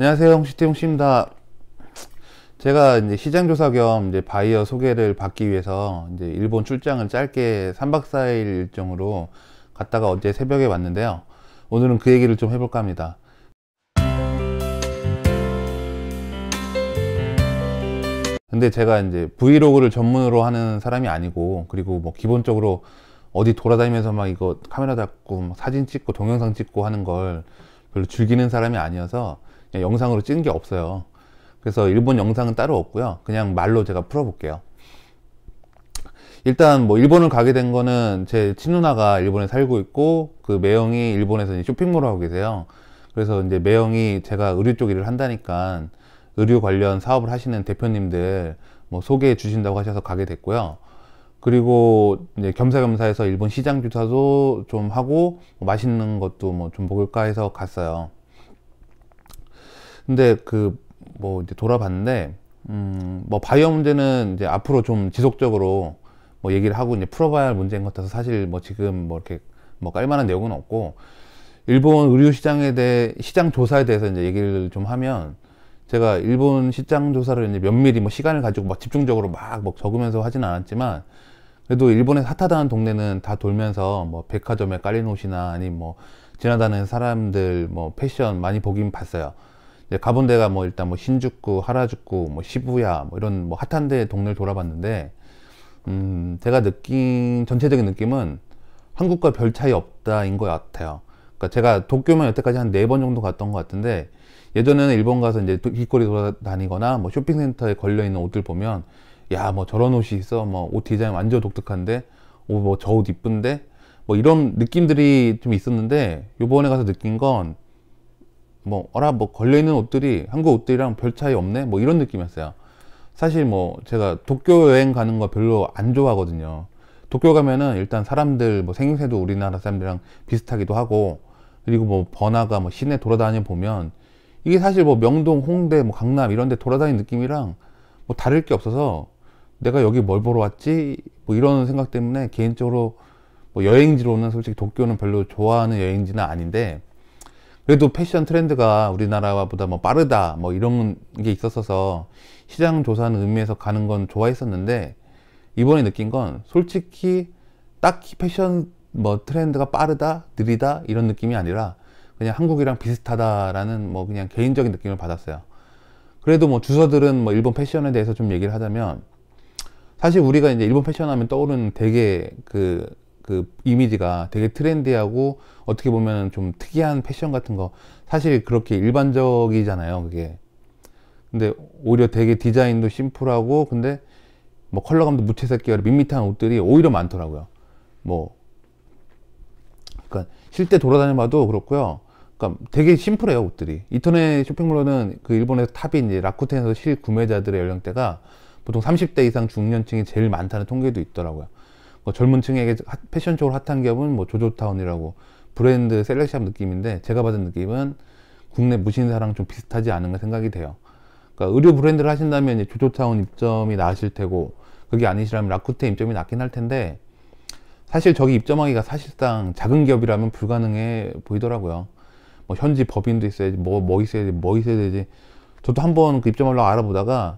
안녕하세요, 홍시입니다. 제가 이제 시장조사 겸 이제 바이어 소개를 받기 위해서 이제 일본 출장을 짧게 3박 4일 일정으로 갔다가 어제 새벽에 왔는데요. 오늘은 그 얘기를 좀 해볼까 합니다. 근데 제가 이제 브이로그를 전문으로 하는 사람이 아니고, 그리고 뭐 기본적으로 어디 돌아다니면서 막 이거 카메라 잡고 막 사진 찍고 동영상 찍고 하는 걸 별로 즐기는 사람이 아니어서 그냥 영상으로 찍은 게 없어요. 그래서 일본 영상은 따로 없고요. 그냥 말로 제가 풀어볼게요. 일단 뭐 일본을 가게 된 거는 제 친누나가 일본에 살고 있고, 그 매형이 일본에서 이제 쇼핑몰을 하고 계세요. 그래서 이제 매형이 제가 의류 쪽 일을 한다니까 의류 관련 사업을 하시는 대표님들 뭐 소개해 주신다고 하셔서 가게 됐고요. 그리고 이제 겸사겸사 해서 일본 시장 조사도 좀 하고 뭐 맛있는 것도 뭐 좀 먹을까 해서 갔어요. 근데 뭐 이제 돌아봤는데 뭐 바이오 문제는 이제 앞으로 좀 지속적으로 뭐 얘기를 하고 이제 풀어봐야 할 문제인 것 같아서, 사실 뭐 지금 뭐 이렇게 뭐 깔만한 내용은 없고, 일본 의류 시장에 대해 시장 조사에 대해서 이제 얘기를 좀 하면, 제가 일본 시장 조사를 이제 면밀히 뭐 시간을 가지고 막 집중적으로 막 적으면서 하진 않았지만, 그래도 일본에 핫하다는 동네는 다 돌면서 뭐 백화점에 깔린 옷이나 아니 뭐 지나다니는 사람들 뭐 패션 많이 보긴 봤어요. 이제 가본 데가 뭐 일단 뭐 신주쿠, 하라주쿠, 뭐 시부야 뭐 이런 뭐 핫한 데 동네를 돌아봤는데, 제가 느낀 전체적인 느낌은 한국과 별 차이 없다인 것 같아요. 그러니까 제가 도쿄만 여태까지 한 4번 정도 갔던 것 같은데, 예전에는 일본 가서 이제 길거리 돌아다니거나 뭐 쇼핑센터에 걸려있는 옷들 보면, 야 뭐 저런 옷이 있어, 뭐 옷 디자인 완전 독특한데, 뭐 저 옷 이쁜데, 뭐 이런 느낌들이 좀 있었는데, 요번에 가서 느낀 건 뭐 걸려있는 옷들이 한국 옷들이랑 별 차이 없네, 뭐 이런 느낌이었어요. 사실 뭐 제가 도쿄 여행 가는 거 별로 안 좋아하거든요. 도쿄 가면은 일단 사람들 뭐 생김새도 우리나라 사람들이랑 비슷하기도 하고, 그리고 뭐 번화가 뭐 시내 돌아다녀 보면 이게 사실 뭐 명동, 홍대, 뭐 강남 이런 데 돌아다니는 느낌이랑 뭐 다를 게 없어서, 내가 여기 뭘 보러 왔지? 뭐 이런 생각 때문에 개인적으로 뭐 여행지로는 솔직히 도쿄는 별로 좋아하는 여행지는 아닌데, 그래도 패션 트렌드가 우리나라보다 뭐 빠르다 뭐 이런 게 있었어서 시장 조사하는 의미에서 가는 건 좋아했었는데, 이번에 느낀 건 솔직히 딱히 패션 뭐 트렌드가 빠르다 느리다 이런 느낌이 아니라 그냥 한국이랑 비슷하다라는 뭐 그냥 개인적인 느낌을 받았어요. 그래도 뭐 주서들은 뭐 일본 패션에 대해서 좀 얘기를 하자면, 사실 우리가 이제 일본 패션 하면 떠오르는 되게 그 이미지가 되게 트렌디하고 어떻게 보면 좀 특이한 패션 같은 거, 사실 그렇게 일반적이잖아요, 그게. 근데 오히려 되게 디자인도 심플하고, 근데 뭐 컬러감도 무채색 계열 밋밋한 옷들이 오히려 많더라고요. 뭐 그러니까 실제 돌아다녀 봐도 그렇고요. 그러니까 되게 심플해요, 옷들이. 인터넷 쇼핑몰로는 그 일본에서 탑인 이제 라쿠텐에서 실구매자들의 연령대가 보통 30대 이상 중년층이 제일 많다는 통계도 있더라고요. 뭐 젊은 층에게 패션 쪽으로 핫한 기업은 뭐 조조타운이라고 브랜드 셀렉샵 느낌인데, 제가 받은 느낌은 국내 무신사랑 좀 비슷하지 않은가 생각이 돼요. 그러니까 의류 브랜드를 하신다면 이제 조조타운 입점이 나으실 테고, 그게 아니시라면 라쿠텐 입점이 낫긴 할 텐데, 사실 저기 입점하기가 사실상 작은 기업이라면 불가능해 보이더라고요. 뭐 현지 법인도 있어야지, 뭐 있어야 되지. 저도 한번 그 입점하려고 알아보다가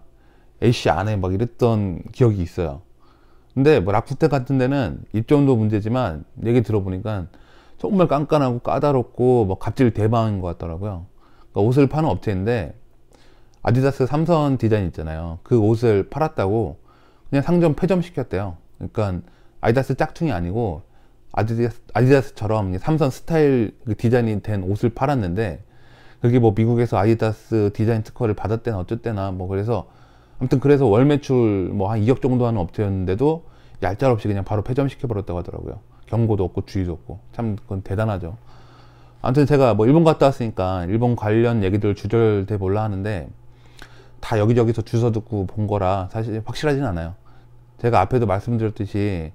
에이씨 안 해 막 이랬던 기억이 있어요. 근데 뭐 라쿠텐 같은 데는 입점도 문제지만 얘기 들어보니까 정말 깐깐하고 까다롭고 뭐 갑질 대방인 것 같더라고요. 그러니까 옷을 파는 업체인데, 아디다스 삼선 디자인 있잖아요. 그 옷을 팔았다고 그냥 상점 폐점시켰대요. 그러니까 아디다스 짝퉁이 아니고 아디다스처럼 삼선 스타일 그 디자인이 된 옷을 팔았는데, 그게 뭐 미국에서 아디다스 디자인 특허를 받았대나 어쨌대나 뭐, 그래서 아무튼 그래서 월 매출 뭐 한 2억 정도 하는 업체였는데도 얄짤없이 그냥 바로 폐점시켜 버렸다고 하더라고요. 경고도 없고 주의도 없고. 참 그건 대단하죠. 아무튼 제가 뭐 일본 갔다 왔으니까 일본 관련 얘기들 주절돼 볼라 하는데, 다 여기저기서 주워 듣고 본 거라 사실 확실하진 않아요. 제가 앞에도 말씀드렸듯이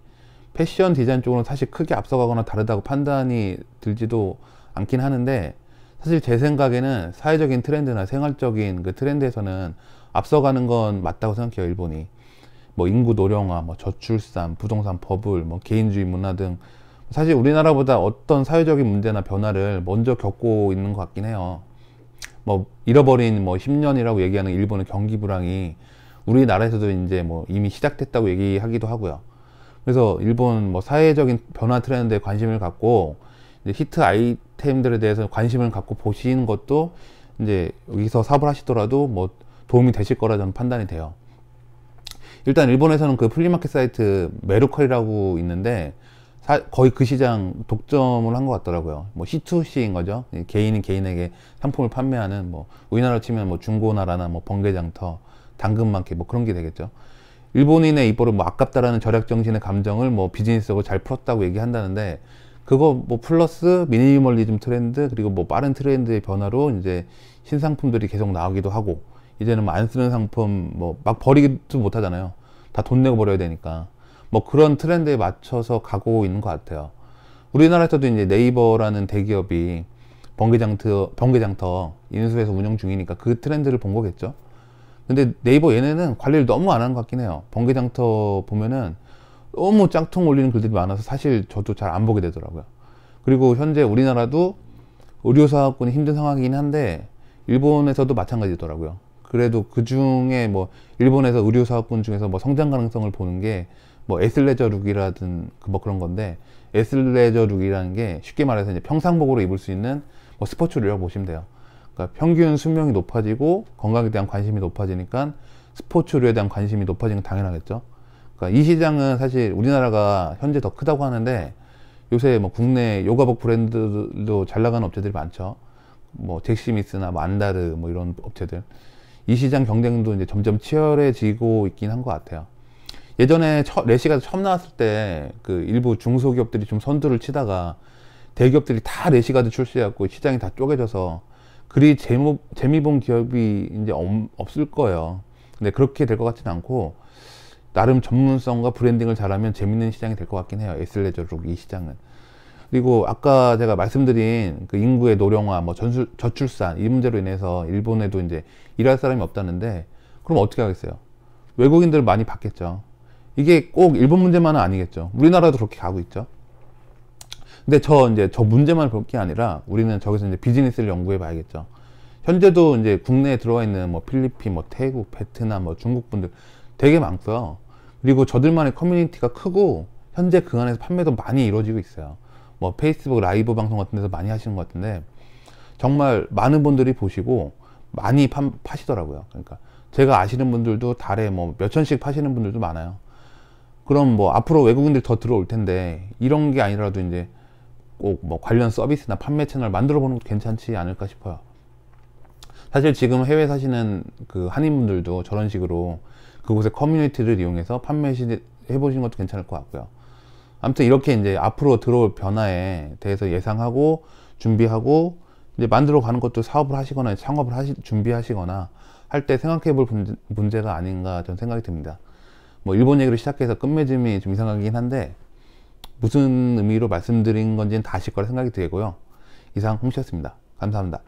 패션 디자인 쪽으로는 사실 크게 앞서가거나 다르다고 판단이 들지도 않긴 하는데, 사실 제 생각에는 사회적인 트렌드나 생활적인 그 트렌드에서는 앞서가는 건 맞다고 생각해요, 일본이. 뭐 인구 노령화, 뭐 저출산, 부동산 버블, 뭐 개인주의 문화 등 사실 우리나라보다 어떤 사회적인 문제나 변화를 먼저 겪고 있는 것 같긴 해요. 뭐 잃어버린 뭐 10년이라고 얘기하는 일본의 경기 불황이 우리나라에서도 이제 뭐 이미 시작됐다고 얘기하기도 하고요. 그래서 일본 뭐 사회적인 변화 트렌드에 관심을 갖고 이제 히트 아이템들에 대해서 관심을 갖고 보시는 것도 이제 여기서 사업을 하시더라도 뭐 도움이 되실 거라 저는 판단이 돼요. 일단 일본에서는 그 플리마켓 사이트 메루컬이라고 있는데 거의 그 시장 독점을 한 것 같더라고요. 뭐 C2C인 거죠. 개인이 개인에게 상품을 판매하는, 뭐 우리나라로 치면 뭐 중고나라나 뭐 번개장터, 당근마켓 뭐 그런 게 되겠죠. 일본인의 입으로 뭐 아깝다라는 절약 정신의 감정을 뭐 비즈니스적으로 잘 풀었다고 얘기한다는데, 그거 뭐 플러스 미니멀리즘 트렌드, 그리고 뭐 빠른 트렌드의 변화로 이제 신상품들이 계속 나오기도 하고, 이제는 뭐 안 쓰는 상품 뭐 막 버리기도 못 하잖아요. 다 돈 내고 버려야 되니까. 뭐 그런 트렌드에 맞춰서 가고 있는 것 같아요. 우리나라에서도 이제 네이버라는 대기업이 번개장터 인수해서 운영 중이니까 그 트렌드를 본 거겠죠. 근데 네이버 얘네는 관리를 너무 안 하는 것 같긴 해요. 번개장터 보면은 너무 짝퉁 올리는 글들이 많아서 사실 저도 잘 안 보게 되더라고요. 그리고 현재 우리나라도 의료사업군이 힘든 상황이긴 한데 일본에서도 마찬가지더라고요. 그래도 그 중에 뭐 일본에서 의료사업군 중에서 뭐 성장 가능성을 보는 게 뭐 에슬레저룩이라든 뭐 그런 건데, 에슬레저룩이라는 게 쉽게 말해서 이제 평상복으로 입을 수 있는 뭐 스포츠룩이라고 보시면 돼요. 그러니까 평균 수명이 높아지고 건강에 대한 관심이 높아지니까 스포츠류에 대한 관심이 높아지는 건 당연하겠죠. 그러니까 이 시장은 사실 우리나라가 현재 더 크다고 하는데, 요새 뭐 국내 요가복 브랜드도 잘 나가는 업체들이 많죠. 뭐 잭시미스나 뭐 안다르 뭐 이런 업체들. 이 시장 경쟁도 이제 점점 치열해지고 있긴 한 것 같아요. 예전에 레시가 처음 나왔을 때 그 일부 중소기업들이 좀 선두를 치다가 대기업들이 다 레시가드 출시해갖고 시장이 다 쪼개져서 그리 재미 본 기업이 이제 없을 거예요. 근데 그렇게 될 것 같지는 않고, 나름 전문성과 브랜딩을 잘하면 재밌는 시장이 될 것 같긴 해요. 에슬레저룩 이 시장은. 그리고 아까 제가 말씀드린 그 인구의 노령화, 뭐 저출산 이 문제로 인해서 일본에도 이제 일할 사람이 없다는데, 그럼 어떻게 하겠어요? 외국인들 많이 받겠죠. 이게 꼭 일본 문제만은 아니겠죠. 우리나라도 그렇게 가고 있죠. 근데 저 문제만 볼 게 아니라 우리는 저기서 이제 비즈니스를 연구해 봐야겠죠. 현재도 이제 국내에 들어와 있는 뭐 필리핀, 뭐 태국, 베트남, 뭐 중국 분들 되게 많고요. 그리고 저들만의 커뮤니티가 크고 현재 그 안에서 판매도 많이 이루어지고 있어요. 뭐 페이스북 라이브 방송 같은 데서 많이 하시는 것 같은데, 정말 많은 분들이 보시고 많이 파시더라고요. 그러니까 제가 아시는 분들도 달에 뭐 몇천씩 파시는 분들도 많아요. 그럼 뭐 앞으로 외국인들이 더 들어올 텐데, 이런 게 아니라도 이제 꼭 뭐 관련 서비스나 판매 채널 만들어 보는 것도 괜찮지 않을까 싶어요. 사실 지금 해외 사시는 그 한인분들도 저런 식으로 그곳의 커뮤니티를 이용해서 판매 해보시는 것도 괜찮을 것 같고요. 아무튼 이렇게 이제 앞으로 들어올 변화에 대해서 예상하고 준비하고 이제 만들어 가는 것도 사업을 하시거나 창업을 준비하시거나 할 때 생각해 볼 문제가 아닌가 저는 생각이 듭니다. 뭐 일본 얘기로 시작해서 끝맺음이 좀 이상하긴 한데, 무슨 의미로 말씀드린 건지는 다 아실 거라 생각이 들고요. 이상 홍씨였습니다. 감사합니다.